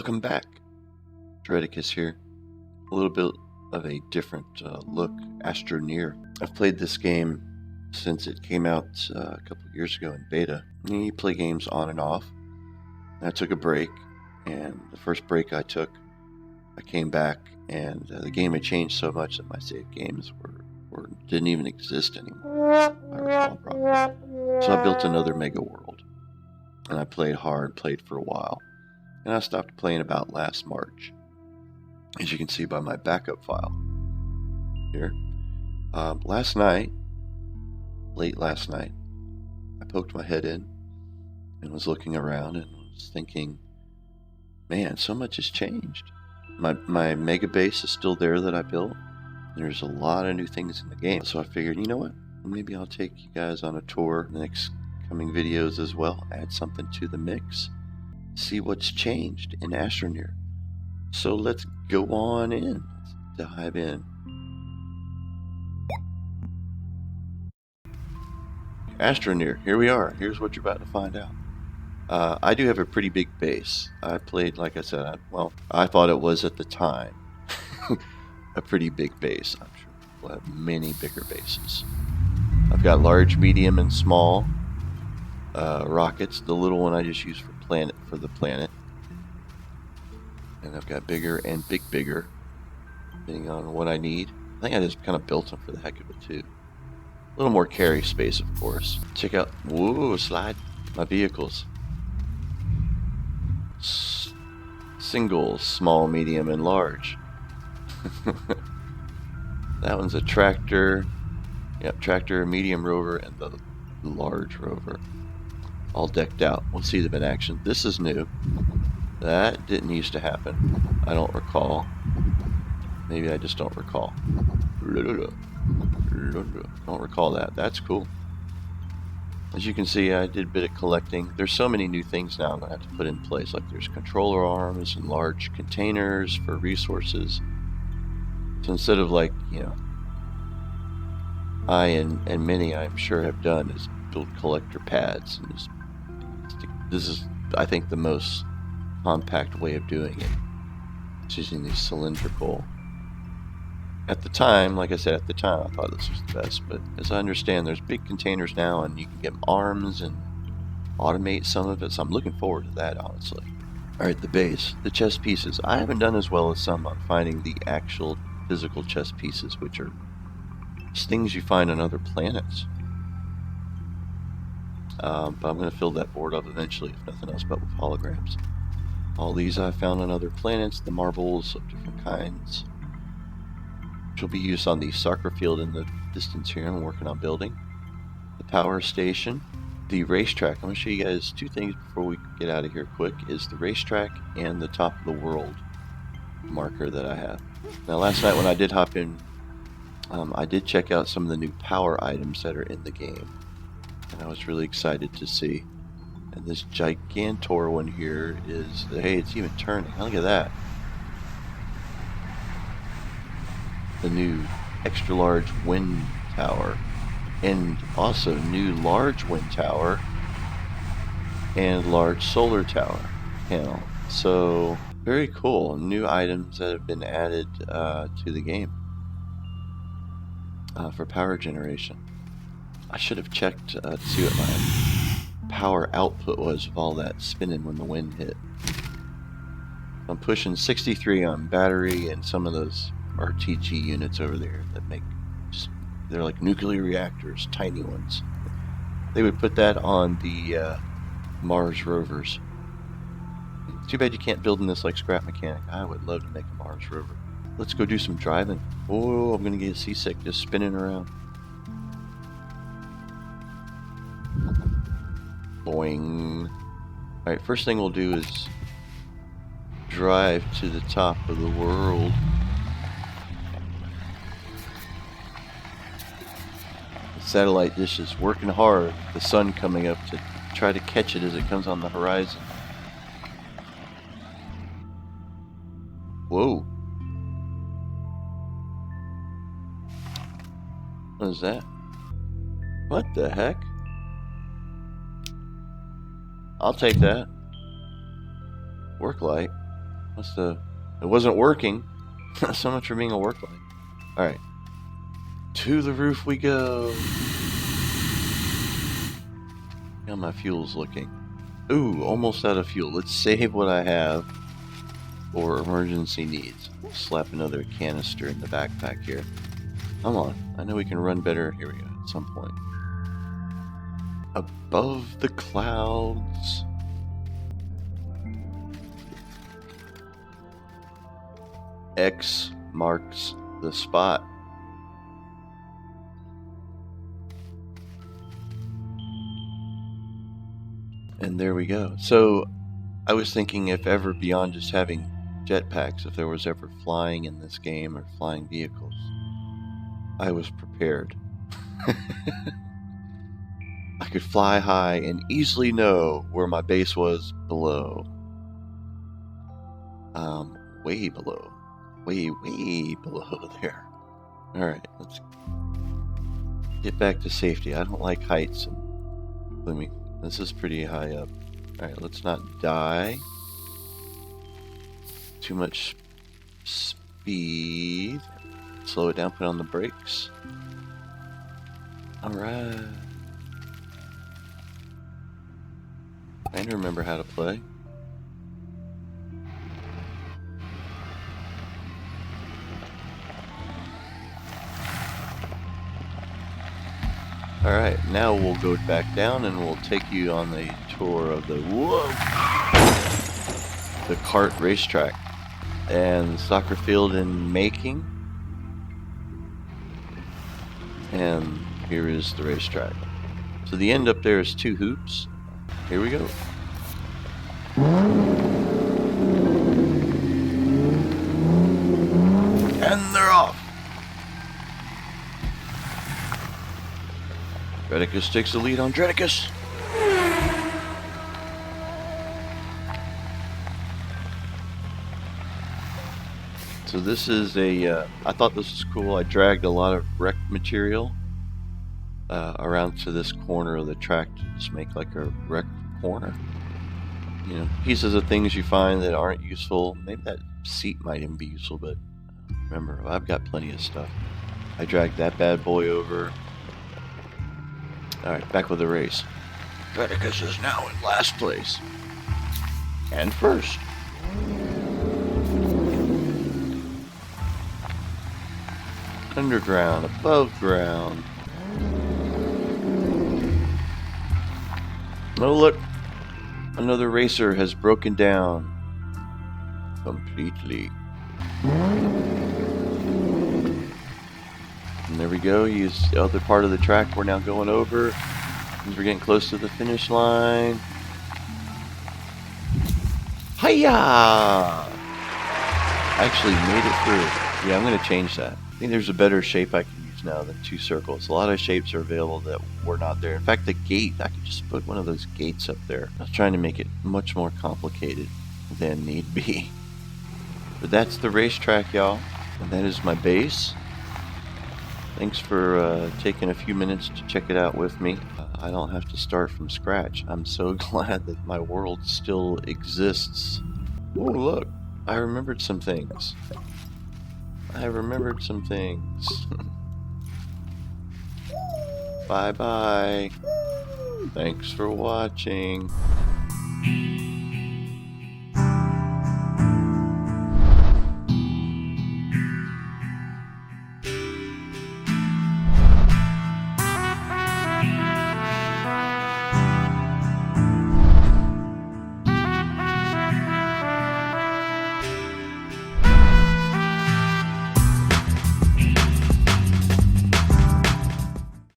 Welcome back. Dreadicus here. A little bit of a different look, ASTRONEER. I've played this game since it came out a couple of years ago in beta. You play games on and off. And I took a break, and the first break I took, I came back, and the game had changed so much that my save games didn't even exist anymore, if I recall properly. So I built another mega world, and I played hard, played for a while. And I stopped playing about last March, as you can see by my backup file here. Last night, late last night, I poked my head in and was looking around and was thinking, man, so much has changed. My mega base is still there that I built. There's a lot of new things in the game. So I figured, you know what? Maybe I'll take you guys on a tour in the next coming videos as well. Add something to the mix. See what's changed in ASTRONEER. So let's go on in. Let's dive in. ASTRONEER, here we are. Here's what you're about to find out. I do have a pretty big base. I played, like I said, I thought it was at the time a pretty big base. I'm sure people have many bigger bases. I've got large, medium, and small rockets. The little one I just use for the planet. And I've got bigger and bigger, depending on what I need. I think I just kind of built them for the heck of it too. A little more carry space, of course. Check out, whoa, slide, my vehicles. Single, small, medium, and large. That one's a tractor. Yep, tractor, medium rover, and the large rover. All decked out. We'll see them in action. This is new. That didn't used to happen. I don't recall. Maybe I just don't recall. Don't recall that. That's cool. As you can see, I did a bit of collecting. There's so many new things now I'm going to have to put in place. Like there's controller arms and large containers for resources. So instead of like, I and many I'm sure have done is build collector pads. And this is, I think, the most compact way of doing it. It's using these cylindrical. At the time, like I said, I thought this was the best, but as I understand, there's big containers now, and you can get arms and automate some of it, so I'm looking forward to that, honestly. Alright, the base, the chess pieces. I haven't done as well as some on finding the actual physical chess pieces, which are just things you find on other planets. But I'm going to fill that board up eventually, if nothing else, but with holograms. All these I found on other planets, the marbles of different kinds, which will be used on the soccer field in the distance here I'm working on building. The power station, the racetrack. I'm going to show you guys two things before we get out of here quick, is the racetrack and the top of the world marker that I have. Now last night when I did hop in, I did check out some of the new power items that are in the game, and I was really excited to see. And this Gigantor one here is, hey, it's even turning. Look at that. The new extra large wind tower, and also new large wind tower and large solar tower panel. So very cool. New items that have been added to the game for power generation. I should have checked to see what my power output was of all that spinning when the wind hit. I'm pushing 63 on battery and some of those RTG units over there that they're like nuclear reactors, tiny ones. They would put that on the Mars rovers. Too bad you can't build in this like scrap mechanic. I would love to make a Mars rover. Let's go do some driving. Oh, I'm gonna get seasick just spinning around. Boing. Alright, first thing we'll do is drive to the top of the world. The satellite dish is working hard. The sun coming up to try to catch it as it comes on the horizon. Whoa. What is that? What the heck? I'll take that. Work light. It wasn't working. So much for being a work light. Alright. To the roof we go. How my fuel's looking. Ooh, almost out of fuel. Let's save what I have for emergency needs. Slap another canister in the backpack here. Come on. I know we can run better. Here we go. At some point. Above the clouds. X marks the spot. And there we go. So I was thinking, if ever, beyond just having jetpacks, if there was ever flying in this game or flying vehicles, I was prepared. I could fly high and easily know where my base was below. Way below. Way below there. Alright, let's get back to safety. I don't like heights. This is pretty high up. Alright, let's not die. Too much speed. Slow it down, put on the brakes. Alright. I need to remember how to play. Alright, now we'll go back down and we'll take you on the tour of the kart racetrack and soccer field in making. And here is the racetrack. So the end up there is 2 hoops. Here we go. And they're off. Dreadicus takes the lead on Dreadicus. So this is I thought this was cool. I dragged a lot of wreck material around to this corner of the track to just make like a wreck corner. You know, pieces of things you find that aren't useful. Maybe that seat might even be useful, but remember, I've got plenty of stuff. I dragged that bad boy over. Alright, back with the race. Dreadicus is now in last place. And first. Underground, above ground. Oh look, another racer has broken down completely. And there we go, he's the other part of the track we're now going over. We're getting close to the finish line. Hiya! I actually made it through. Yeah, I'm going to change that. I think there's a better shape I can use now than 2 circles. A lot of shapes are available that were not there. In fact, the gate, I could just put one of those gates up there. I was trying to make it much more complicated than need be. But that's the racetrack, y'all. And that is my base. Thanks for taking a few minutes to check it out with me. I don't have to start from scratch. I'm so glad that my world still exists. Oh, look. I remembered some things. Bye-bye. Thanks for watching.